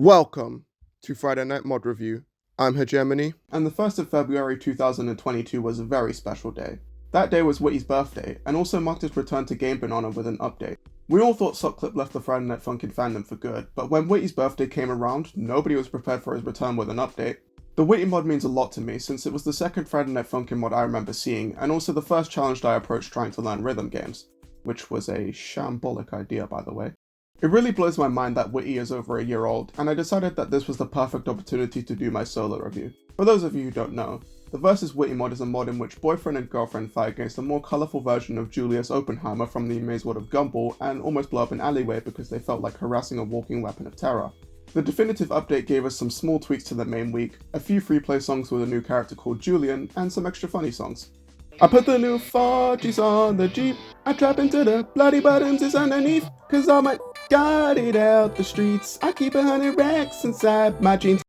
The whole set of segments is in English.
Welcome to Friday Night Mod Review. I'm Hegemony, and the 1st of February 2022 was a very special day. That day was Whitty's birthday, and also marked his return to Game Banana with an update. We all thought Sock.clip left the Friday Night Funkin fandom for good, but when Whitty's birthday came around, nobody was prepared for his return with an update. The Whitty mod means a lot to me, since it was the second Friday Night Funkin mod I remember seeing, and also the first challenge I approached trying to learn rhythm games. Which was a shambolic idea, by the way. It really blows my mind that Whitty is over a year old, and I decided that this was the perfect opportunity to do my solo review. For those of you who don't know, the Versus Whitty mod is a mod in which boyfriend and girlfriend fight against a more colourful version of Julius Oppenheimer from the Maze World of Gumball and almost blow up an alleyway because they felt like harassing a walking weapon of terror. The definitive update gave us some small tweaks to the main week, a few free play songs with a new character called Julian, and some extra funny songs. I put the new 4Gs on the Jeep, I trap into the bloody bottoms is underneath, cause all my got it out the streets, I keep 100 racks inside my jeans.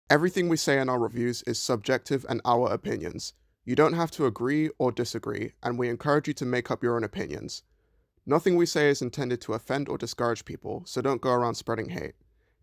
Everything we say in our reviews is subjective and our opinions. You don't have to agree or disagree, and we encourage you to make up your own opinions. Nothing we say is intended to offend or discourage people, so don't go around spreading hate.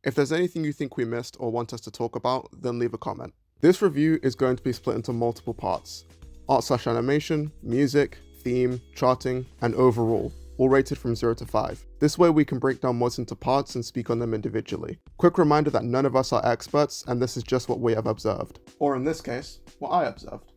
If there's anything you think we missed or want us to talk about, then leave a comment. This review is going to be split into multiple parts: art/animation, music, theme, charting, and overall, all rated from 0 to 5. This way we can break down mods into parts and speak on them individually. Quick reminder that none of us are experts, and this is just what we have observed. Or in this case, what I observed.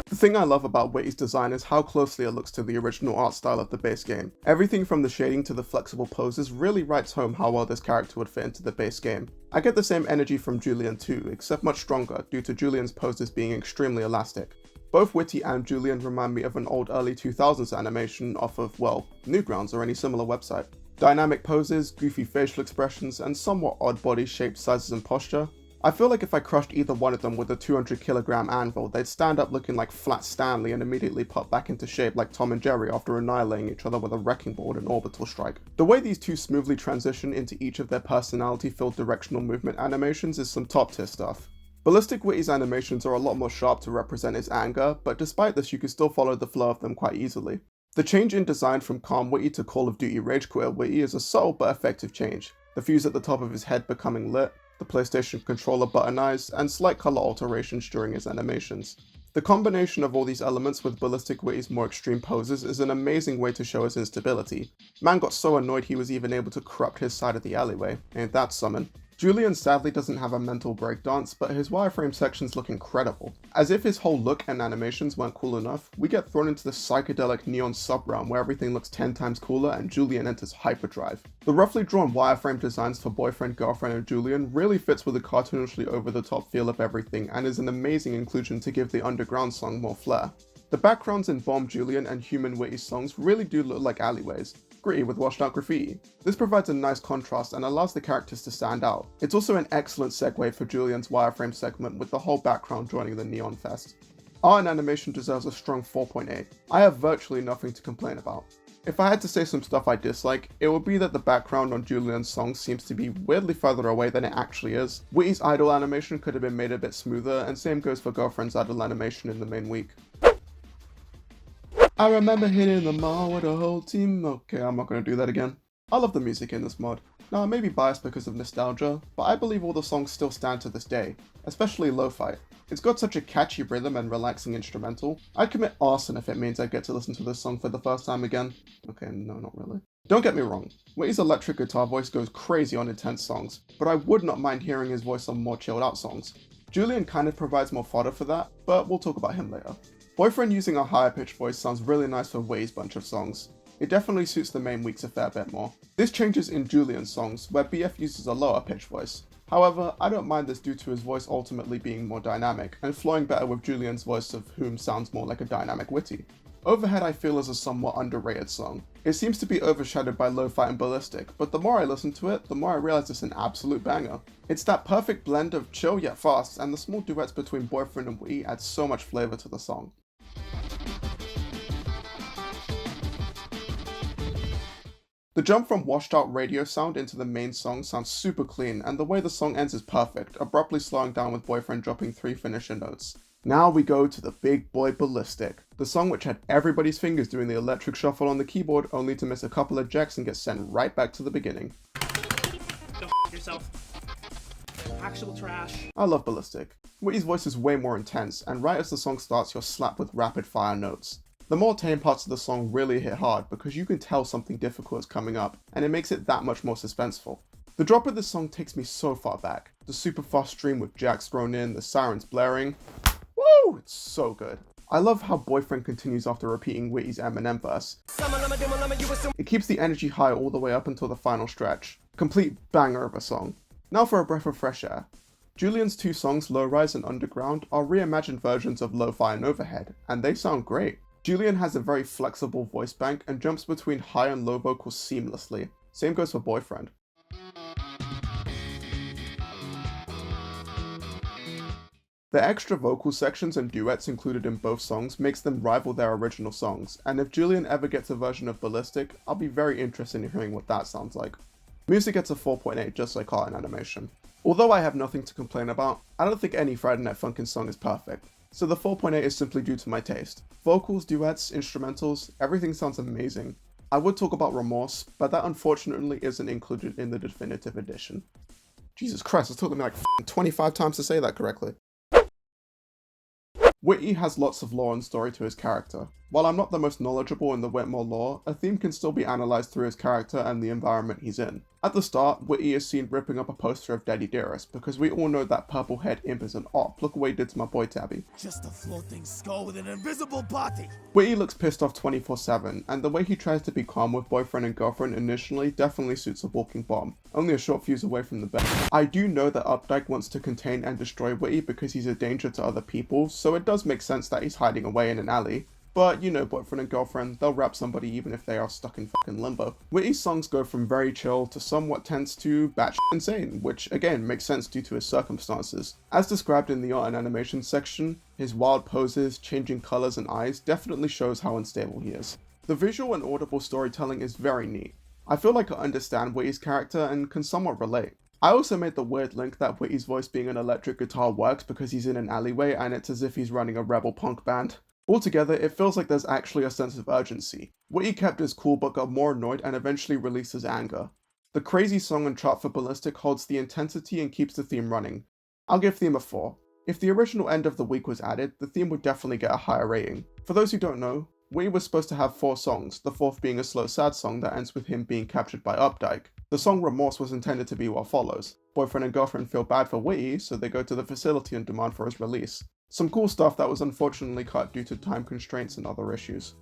The thing I love about Whitty's design is how closely it looks to the original art style of the base game. Everything from the shading to the flexible poses really writes home how well this character would fit into the base game. I get the same energy from Julian too, except much stronger due to Julian's poses being extremely elastic. Both Whitty and Julian remind me of an old early 2000s animation off of, well, Newgrounds or any similar website. Dynamic poses, goofy facial expressions, and somewhat odd body shapes, sizes, and posture. I feel like if I crushed either one of them with a 200kg anvil, they'd stand up looking like Flat Stanley and immediately pop back into shape like Tom and Jerry after annihilating each other with a wrecking ball and orbital strike. The way these two smoothly transition into each of their personality-filled directional movement animations is some top-tier stuff. Ballistic Whitty's animations are a lot more sharp to represent his anger, but despite this you can still follow the flow of them quite easily. The change in design from Calm Whitty to Call of Duty Rage Quitter Whitty is a subtle but effective change. The fuse at the top of his head becoming lit, the PlayStation controller button eyes, and slight color alterations during his animations. The combination of all these elements with Ballistic Whitty's more extreme poses is an amazing way to show his instability. Man got so annoyed he was even able to corrupt his side of the alleyway. Ain't that summon? Julian sadly doesn't have a mental breakdance, but his wireframe sections look incredible. As if his whole look and animations weren't cool enough, we get thrown into the psychedelic neon sub-realm where everything looks 10 times cooler and Julian enters hyperdrive. The roughly drawn wireframe designs for boyfriend, girlfriend, and Julian really fits with the cartoonishly over-the-top feel of everything and is an amazing inclusion to give the underground song more flair. The backgrounds in Bomb Julian and Human Whitty's songs really do look like alleyways, gritty with washed out graffiti. This provides a nice contrast and allows the characters to stand out. It's also an excellent segue for Julian's wireframe segment with the whole background joining the neon fest. Art and animation deserves a strong 4.8. I have virtually nothing to complain about. If I had to say some stuff I dislike, it would be that the background on Julian's song seems to be weirdly further away than it actually is. Whitty's idle animation could have been made a bit smoother, and same goes for Girlfriend's idle animation in the main week. I remember hitting the mall with a whole team. Okay, I'm not going to do that again. I love the music in this mod. Now, I may be biased because of nostalgia, but I believe all the songs still stand to this day, especially Lo-Fi. It's got such a catchy rhythm and relaxing instrumental. I'd commit arson if it means I get to listen to this song for the first time again. Okay, no, not really. Don't get me wrong, Whitty's electric guitar voice goes crazy on intense songs, but I would not mind hearing his voice on more chilled out songs. Julian kind of provides more fodder for that, but we'll talk about him later. Boyfriend using a higher pitched voice sounds really nice for Whitty's bunch of songs. It definitely suits the main weeks a fair bit more. This changes in Julian's songs, where BF uses a lower pitched voice. However, I don't mind this due to his voice ultimately being more dynamic, and flowing better with Julian's voice of whom sounds more like a dynamic Whitty. Overhead I feel is a somewhat underrated song. It seems to be overshadowed by Lo-Fi and Ballistic, but the more I listen to it, the more I realize it's an absolute banger. It's that perfect blend of chill yet fast, and the small duets between Boyfriend and Whitty add so much flavor to the song. The jump from washed out radio sound into the main song sounds super clean, and the way the song ends is perfect, abruptly slowing down with Boyfriend dropping 3 finisher notes. Now we go to the big boy Ballistic. The song which had everybody's fingers doing the electric shuffle on the keyboard only to miss a couple of jacks and get sent right back to the beginning. Go yourself. Actual trash. I love Ballistic. Whitty's voice is way more intense, and right as the song starts you're slapped with rapid fire notes. The more tame parts of the song really hit hard because you can tell something difficult is coming up, and it makes it that much more suspenseful. The drop of this song takes me so far back. The super fast stream with jacks thrown in, the sirens blaring. Woo! It's so good. I love how Boyfriend continues after repeating Whitty's Eminem verse. It keeps the energy high all the way up until the final stretch. Complete banger of a song. Now for a breath of fresh air. Julian's two songs, Low Rise and Underground, are reimagined versions of Lo-Fi and Overhead, and they sound great. Julian has a very flexible voice bank and jumps between high and low vocals seamlessly. Same goes for Boyfriend. The extra vocal sections and duets included in both songs makes them rival their original songs, and if Julian ever gets a version of Ballistic, I'll be very interested in hearing what that sounds like. Music gets a 4.8 just like art and animation. Although I have nothing to complain about, I don't think any Friday Night Funkin' song is perfect, so the 4.8 is simply due to my taste. Vocals, duets, instrumentals, everything sounds amazing. I would talk about Remorse, but that unfortunately isn't included in the definitive edition. Jesus Christ, it took me like 25 times to say that correctly. Whitty has lots of lore and story to his character. While I'm not the most knowledgeable in the Whitmore lore, a theme can still be analysed through his character and the environment he's in. At the start, Whitty is seen ripping up a poster of Daddy Dearest, because we all know that purple haired imp is an op. Look what he did to my boy Tabby. Just a floating skull with an invisible body. Whitty looks pissed off 24/7, and the way he tries to be calm with boyfriend and girlfriend initially definitely suits a walking bomb, only a short fuse away from the bed. I do know that Updike wants to contain and destroy Whitty because he's a danger to other people, so it does make sense that he's hiding away in an alley. But, you know, boyfriend and girlfriend, they'll rap somebody even if they are stuck in fucking limbo. Whitty's songs go from very chill to somewhat tense to batshit insane, which again makes sense due to his circumstances. As described in the art and animation section, his wild poses, changing colours and eyes definitely shows how unstable he is. The visual and audible storytelling is very neat. I feel like I understand Whitty's character and can somewhat relate. I also made the weird link that Whitty's voice being an electric guitar works because he's in an alleyway and it's as if he's running a rebel punk band. Altogether, it feels like there's actually a sense of urgency. Whitty kept his cool but got more annoyed and eventually released his anger. The crazy song and chart for Ballistic holds the intensity and keeps the theme running. I'll give theme a 4. If the original end of the week was added, the theme would definitely get a higher rating. For those who don't know, Whitty was supposed to have 4 songs, the 4th being a slow sad song that ends with him being captured by Updike. The song Remorse was intended to be what follows. Boyfriend and girlfriend feel bad for Whitty, so they go to the facility and demand for his release. Some cool stuff that was unfortunately cut due to time constraints and other issues.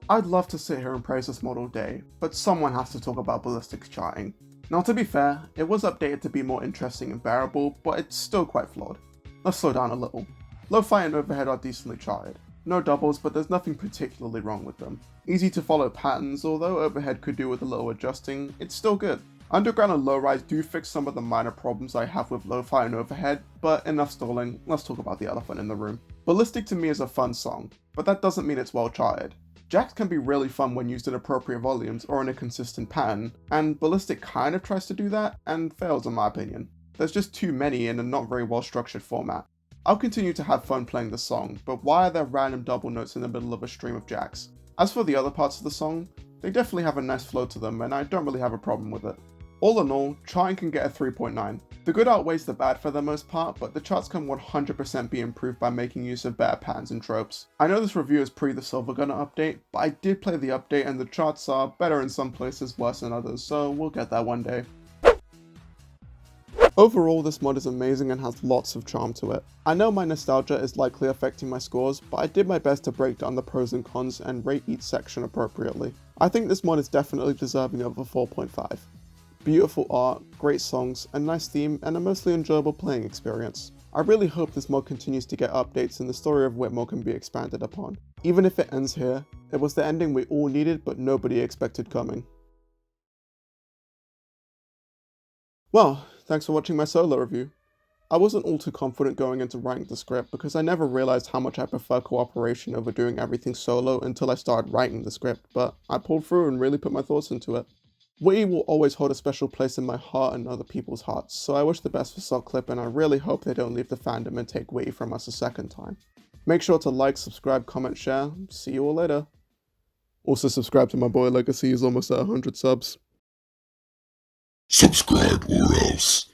I'd love to sit here and praise this mod all day, but someone has to talk about Ballistic's charting. Now to be fair, it was updated to be more interesting and bearable, but it's still quite flawed. Let's slow down a little. Lo-Fi and Overhead are decently charted. No doubles, but there's nothing particularly wrong with them. Easy to follow patterns, although Overhead could do with a little adjusting, it's still good. Underground and Low Rise do fix some of the minor problems I have with Lo-Fi and Overhead, but enough stalling, let's talk about the elephant in the room. Ballistic to me is a fun song, but that doesn't mean it's well charted. Jacks can be really fun when used in appropriate volumes or in a consistent pattern, and Ballistic kind of tries to do that, and fails in my opinion. There's just too many in a not very well structured format. I'll continue to have fun playing the song, but why are there random double notes in the middle of a stream of jacks? As for the other parts of the song, they definitely have a nice flow to them and I don't really have a problem with it. All in all, charting can get a 3.9. The good outweighs the bad for the most part, but the charts can 100% be improved by making use of better patterns and tropes. I know this review is pre the Silver Gunner update, but I did play the update and the charts are better in some places, worse in others, so we'll get there one day. Overall, this mod is amazing and has lots of charm to it. I know my nostalgia is likely affecting my scores, but I did my best to break down the pros and cons and rate each section appropriately. I think this mod is definitely deserving of a 4.5. Beautiful art, great songs, a nice theme, and a mostly enjoyable playing experience. I really hope this mod continues to get updates and the story of Whitmore can be expanded upon. Even if it ends here, it was the ending we all needed but nobody expected coming. Well, thanks for watching my solo review. I wasn't all too confident going into writing the script because I never realized how much I prefer cooperation over doing everything solo until I started writing the script, but I pulled through and really put my thoughts into it. Whitty will always hold a special place in my heart and other people's hearts, so I wish the best for Sock.clip and I really hope they don't leave the fandom and take Whitty from us a second time. Make sure to like, subscribe, comment, share. See you all later. Also subscribe to my boy Legacy, he's almost at 100 subs. Subscribe or else.